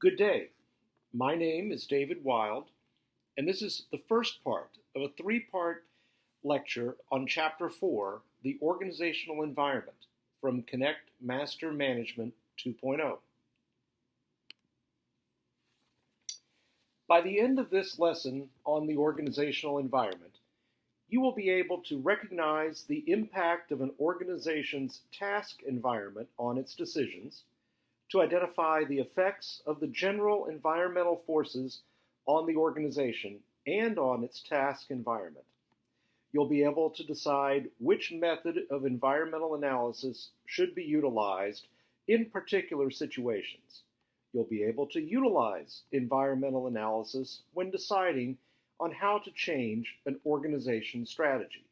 Good day. My name is David Wild, and this is the first part of a three-part lecture on Chapter 4, The Organizational Environment, from Connect Master Management 2.0. By the end of this lesson on the organizational environment, you will be able to recognize the impact of an organization's task environment on its decisions, to identify the effects of the general environmental forces on the organization and on its task environment. You'll be able to decide which method of environmental analysis should be utilized in particular situations. You'll be able to utilize environmental analysis when deciding on how to change an organization's strategy.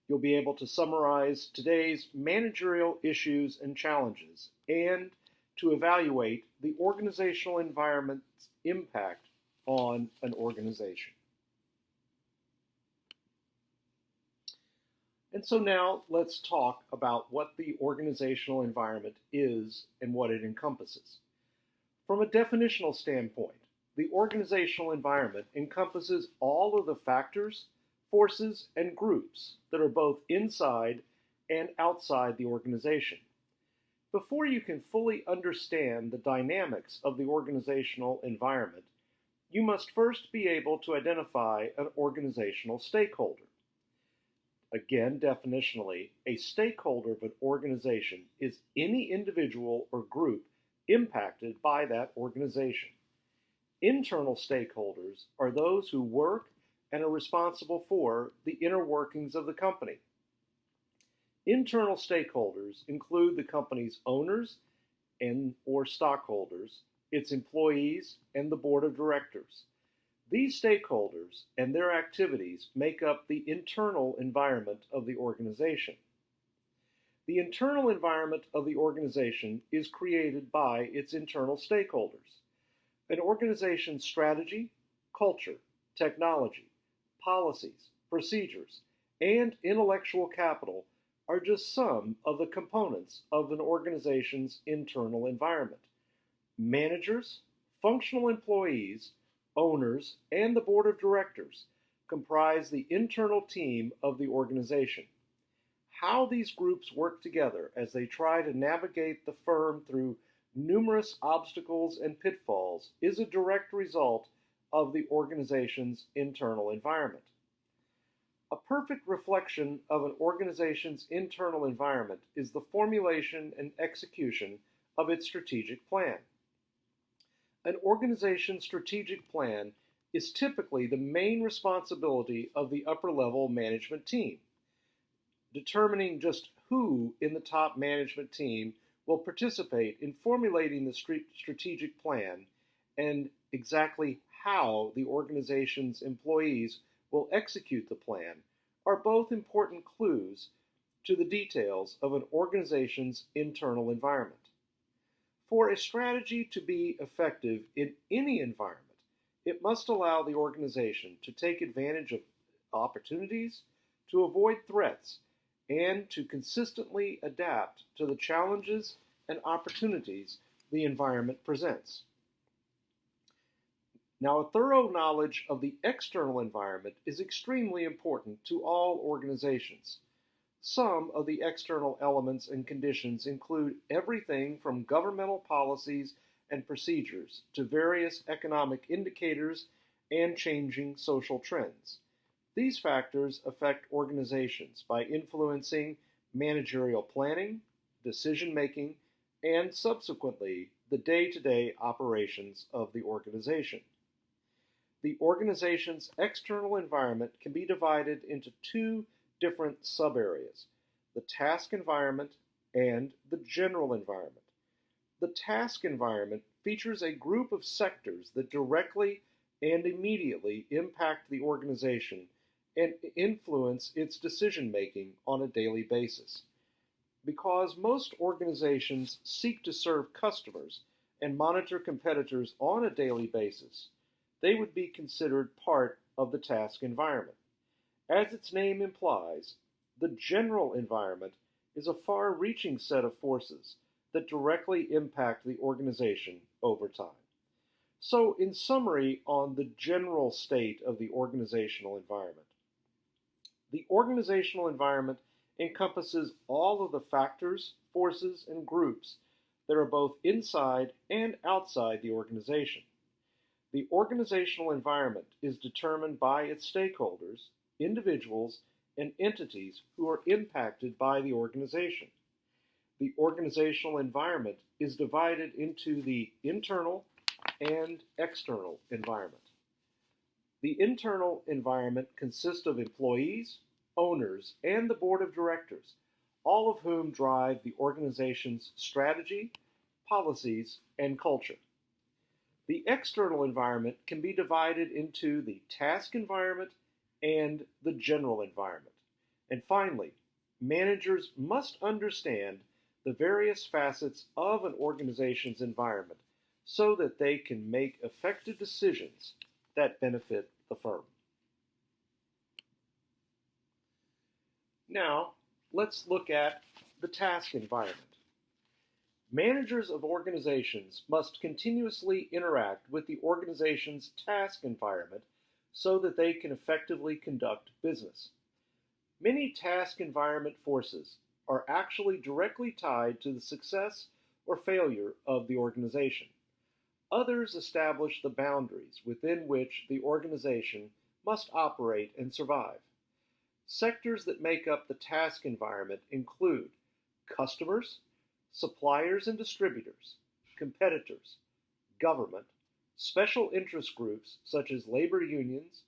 You'll be able to summarize today's managerial issues and challenges and to evaluate the organizational environment's impact on an organization. And so now let's talk about what the organizational environment is and what it encompasses. From a definitional standpoint, the organizational environment encompasses all of the factors, forces, and groups that are both inside and outside the organization. Before you can fully understand the dynamics of the organizational environment, you must first be able to identify an organizational stakeholder. Again, definitionally, a stakeholder of an organization is any individual or group impacted by that organization. Internal stakeholders are those who work and are responsible for the inner workings of the company. Internal stakeholders include the company's owners and/or stockholders, its employees, and the board of directors. These stakeholders and their activities make up the internal environment of the organization. The internal environment of the organization is created by its internal stakeholders. An organization's strategy, culture, technology, policies, procedures, and intellectual capital are just some of the components of an organization's internal environment. Managers, functional employees, owners, and the board of directors comprise the internal team of the organization. How these groups work together as they try to navigate the firm through numerous obstacles and pitfalls is a direct result of the organization's internal environment. A perfect reflection of an organization's internal environment is the formulation and execution of its strategic plan. An organization's strategic plan is typically the main responsibility of the upper-level management team. Determining just who in the top management team will participate in formulating the strategic plan and exactly how the organization's employees will execute the plan are both important clues to the details of an organization's internal environment. For a strategy to be effective in any environment, it must allow the organization to take advantage of opportunities, to avoid threats, and to consistently adapt to the challenges and opportunities the environment presents. Now, a thorough knowledge of the external environment is extremely important to all organizations. Some of the external elements and conditions include everything from governmental policies and procedures to various economic indicators and changing social trends. These factors affect organizations by influencing managerial planning, decision-making, and subsequently the day-to-day operations of the organization. The organization's external environment can be divided into two different sub-areas: the task environment and the general environment. The task environment features a group of sectors that directly and immediately impact the organization and influence its decision-making on a daily basis. Because most organizations seek to serve customers and monitor competitors on a daily basis, they would be considered part of the task environment. As its name implies, the general environment is a far-reaching set of forces that directly impact the organization over time. So, in summary, on the general state of the organizational environment, the organizational environment encompasses all of the factors, forces, and groups that are both inside and outside the organization. The organizational environment is determined by its stakeholders, individuals, and entities who are impacted by the organization. The organizational environment is divided into the internal and external environment. The internal environment consists of employees, owners, and the board of directors, all of whom drive the organization's strategy, policies, and culture. The external environment can be divided into the task environment and the general environment. And finally, managers must understand the various facets of an organization's environment so that they can make effective decisions that benefit the firm. Now, let's look at the task environment. Managers of organizations must continuously interact with the organization's task environment so that they can effectively conduct business. Many task environment forces are actually directly tied to the success or failure of the organization. Others establish the boundaries within which the organization must operate and survive. Sectors that make up the task environment include customers, suppliers and distributors, competitors, government, special interest groups such as labor unions,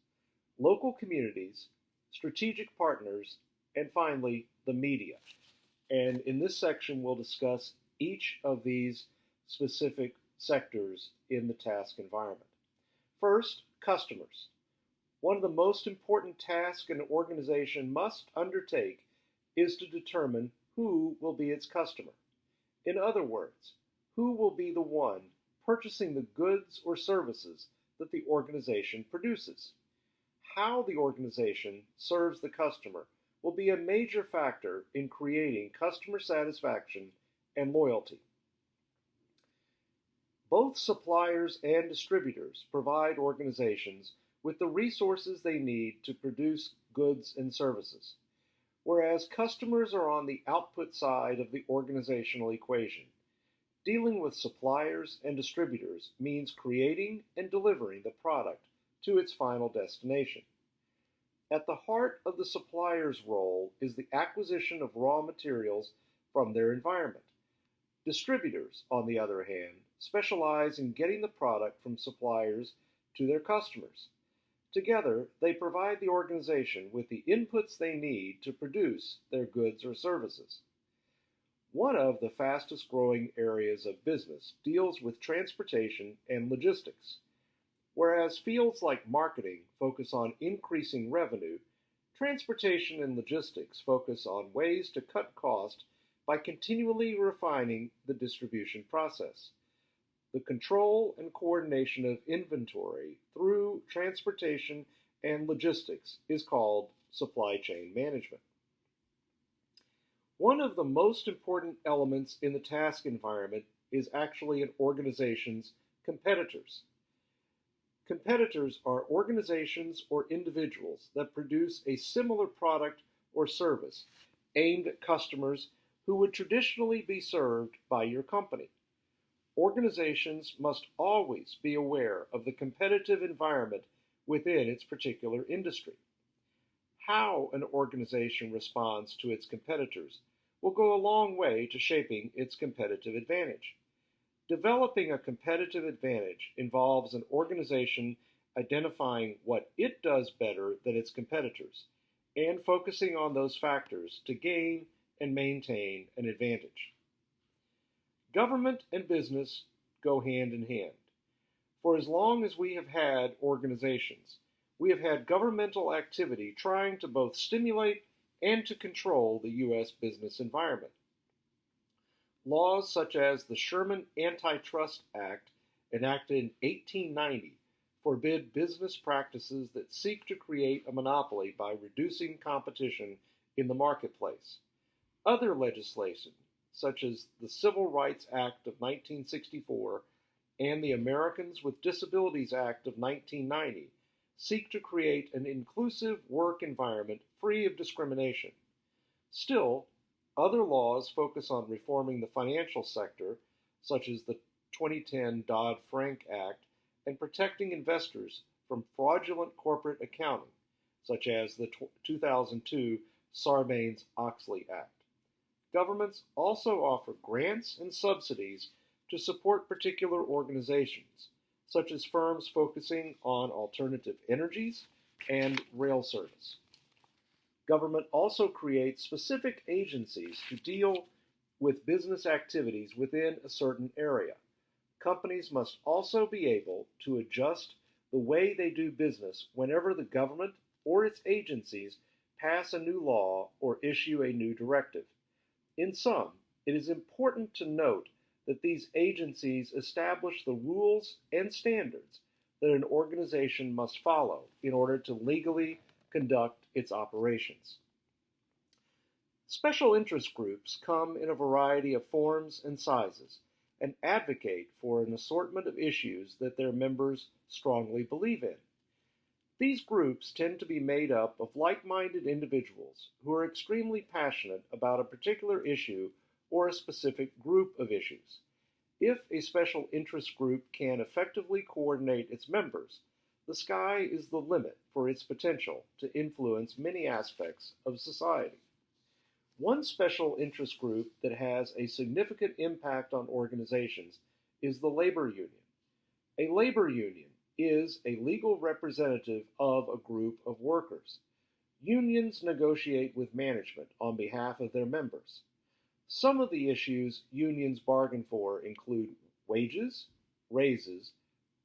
local communities, strategic partners, and finally, the media. And in this section, we'll discuss each of these specific sectors in the task environment. First, customers. One of the most important tasks an organization must undertake is to determine who will be its customer. In other words, who will be the one purchasing the goods or services that the organization produces. How the organization serves the customer will be a major factor in creating customer satisfaction and loyalty. Both suppliers and distributors provide organizations with the resources they need to produce goods and services, whereas customers are on the output side of the organizational equation. Dealing with suppliers and distributors means creating and delivering the product to its final destination. At the heart of the supplier's role is the acquisition of raw materials from their environment. Distributors, on the other hand, specialize in getting the product from suppliers to their customers. Together, they provide the organization with the inputs they need to produce their goods or services. One of the fastest growing areas of business deals with transportation and logistics. Whereas fields like marketing focus on increasing revenue, transportation and logistics focus on ways to cut costs by continually refining the distribution process. The control and coordination of inventory through transportation and logistics is called supply chain management. One of the most important elements in the task environment is actually an organization's competitors. Competitors are organizations or individuals that produce a similar product or service aimed at customers who would traditionally be served by your company. Organizations must always be aware of the competitive environment within its particular industry. How an organization responds to its competitors will go a long way to shaping its competitive advantage. Developing a competitive advantage involves an organization identifying what it does better than its competitors and focusing on those factors to gain and maintain an advantage. Government and business go hand in hand. For as long as we have had organizations, we have had governmental activity trying to both stimulate and to control the U.S. business environment. Laws such as the Sherman Antitrust Act, enacted in 1890, forbid business practices that seek to create a monopoly by reducing competition in the marketplace. Other legislation, such as the Civil Rights Act of 1964 and the Americans with Disabilities Act of 1990, seek to create an inclusive work environment free of discrimination. Still, other laws focus on reforming the financial sector, such as the 2010 Dodd-Frank Act, and protecting investors from fraudulent corporate accounting, such as the 2002 Sarbanes-Oxley Act. Governments also offer grants and subsidies to support particular organizations, such as firms focusing on alternative energies and rail service. Government also creates specific agencies to deal with business activities within a certain area. Companies must also be able to adjust the way they do business whenever the government or its agencies pass a new law or issue a new directive. In sum, it is important to note that these agencies establish the rules and standards that an organization must follow in order to legally conduct its operations. Special interest groups come in a variety of forms and sizes and advocate for an assortment of issues that their members strongly believe in. These groups tend to be made up of like-minded individuals who are extremely passionate about a particular issue or a specific group of issues. If a special interest group can effectively coordinate its members, the sky is the limit for its potential to influence many aspects of society. One special interest group that has a significant impact on organizations is the labor union. A labor union is a legal representative of a group of workers. Unions negotiate with management on behalf of their members. Some of the issues unions bargain for include wages, raises,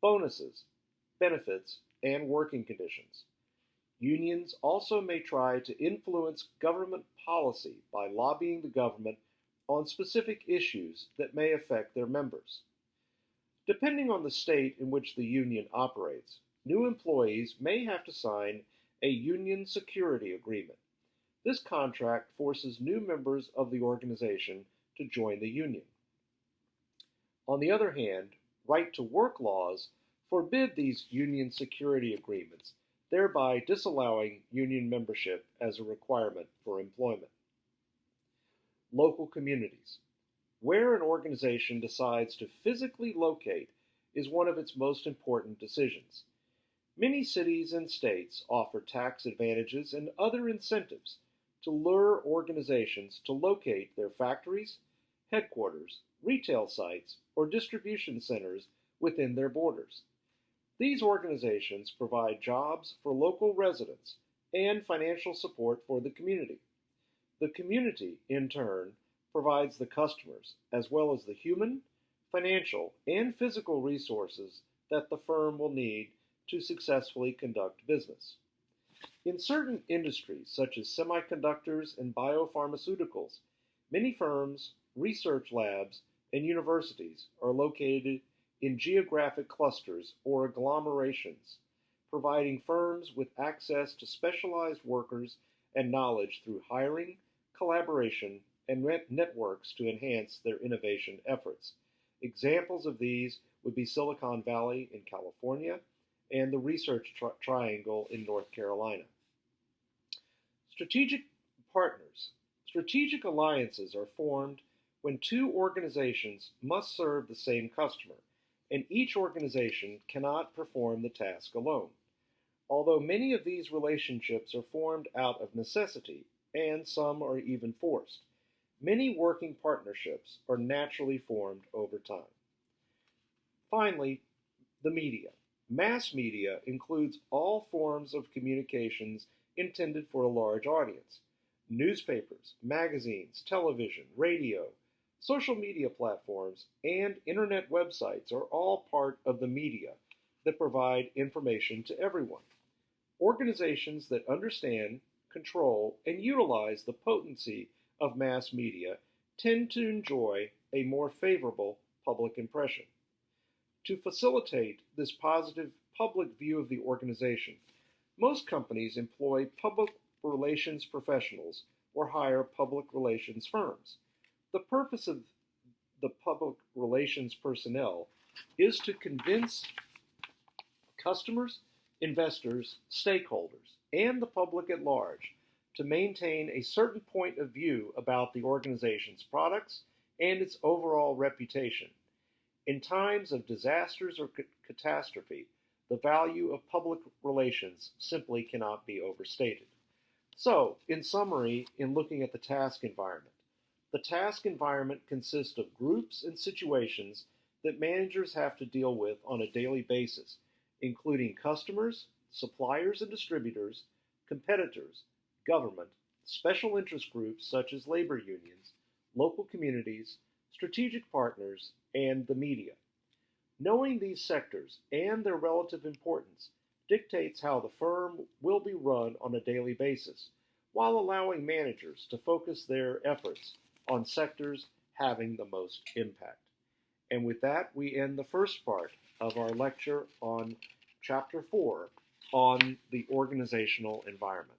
bonuses, benefits, and working conditions. Unions also may try to influence government policy by lobbying the government on specific issues that may affect their members. Depending on the state in which the union operates, new employees may have to sign a union security agreement. This contract forces new members of the organization to join the union. On the other hand, right-to-work laws forbid these union security agreements, thereby disallowing union membership as a requirement for employment. Local communities. Where an organization decides to physically locate is one of its most important decisions. Many cities and states offer tax advantages and other incentives to lure organizations to locate their factories, headquarters, retail sites, or distribution centers within their borders. These organizations provide jobs for local residents and financial support for the community. The community, in turn, provides the customers, as well as the human, financial, and physical resources that the firm will need to successfully conduct business. In certain industries, such as semiconductors and biopharmaceuticals, many firms, research labs, and universities are located in geographic clusters or agglomerations, providing firms with access to specialized workers and knowledge through hiring, collaboration, and networks to enhance their innovation efforts. Examples of these would be Silicon Valley in California and the Research Triangle in North Carolina. Strategic partners. Strategic alliances are formed when two organizations must serve the same customer, and each organization cannot perform the task alone. Although many of these relationships are formed out of necessity, and some are even forced, many working partnerships are naturally formed over time. Finally, the media. Mass media includes all forms of communications intended for a large audience. Newspapers, magazines, television, radio, social media platforms, and internet websites are all part of the media that provide information to everyone. Organizations that understand, control, and utilize the potency of mass media tend to enjoy a more favorable public impression. To facilitate this positive public view of the organization, most companies employ public relations professionals or hire public relations firms. The purpose of the public relations personnel is to convince customers, investors, stakeholders, and the public at large to maintain a certain point of view about the organization's products and its overall reputation. In times of disasters or catastrophe, the value of public relations simply cannot be overstated. So, in summary, in looking at the task environment, the task environment consists of groups and situations that managers have to deal with on a daily basis, including customers, suppliers and distributors, competitors, government, special interest groups such as labor unions, local communities, strategic partners, and the media. Knowing these sectors and their relative importance dictates how the firm will be run on a daily basis, while allowing managers to focus their efforts on sectors having the most impact. And with that, we end the first part of our lecture on Chapter 4 on the organizational environment.